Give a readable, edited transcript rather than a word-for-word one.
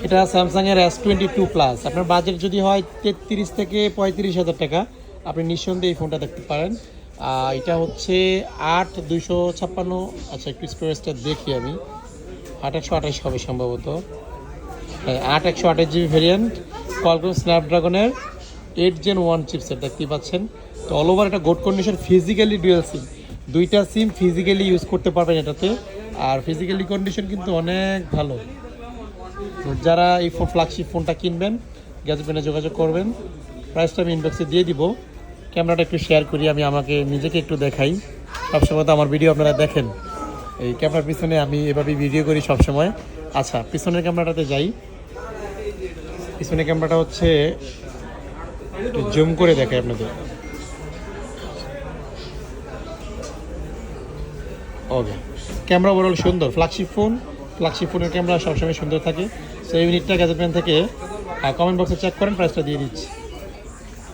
এটা স্যামসাংয়ের S22 plus. আপনার বাজেট যদি হয় 33 থেকে 35 হাজার টাকা, আপনি নিঃসন্দেহে এই ফোনটা দেখতে পারেন। এটা হচ্ছে 8/256। আচ্ছা, একটু স্টোরেজটা দেখি আমি। 8/128 হবে সম্ভবত। হ্যাঁ, 8/128 GB ভেরিয়েন্ট, কোয়ালকম স্ন্যাপড্রাগনের 8 Gen 1 চিপসেট দেখতেই পাচ্ছেন। তো অল ওভার এটা good condition, physically dual SIM, দুইটা সিম ফিজিক্যালি ইউজ করতে পারবেন এটাতে। আর ফিজিক্যালি কন্ডিশন কিন্তু অনেক ভালো। তো যারা এই ফ্ল্যাগশিপ ফোনটা কিনবেন, গ্যাজেট পেনে যোগাযোগ করবেন। প্রাইসটা আমি ইনবক্সে দিয়ে দিব। ক্যামেরাটা একটু শেয়ার করি, আমি আমাকে নিজেকে একটু দেখাই। সবসময় তো আমার ভিডিও আপনারা দেখেন, এই ক্যামেরার পিছনে আমি এভাবেই ভিডিও করি সবসময়। আচ্ছা, পিছনের ক্যামেরাটাতে যাই। পিছনের ক্যামেরাটা হচ্ছে একটু জুম করে দেখাই আপনাদের। ওকে, ক্যামেরা ওভারঅল সুন্দর। ফ্ল্যাগশিপ ফোনের ক্যামেরা সবসময় সুন্দর থাকে। সো এই ইউনিটটা গ্যাজেট ম্যান থেকে কমেন্ট বক্সে চেক করেন, প্রাইসটা দিয়ে দিচ্ছি।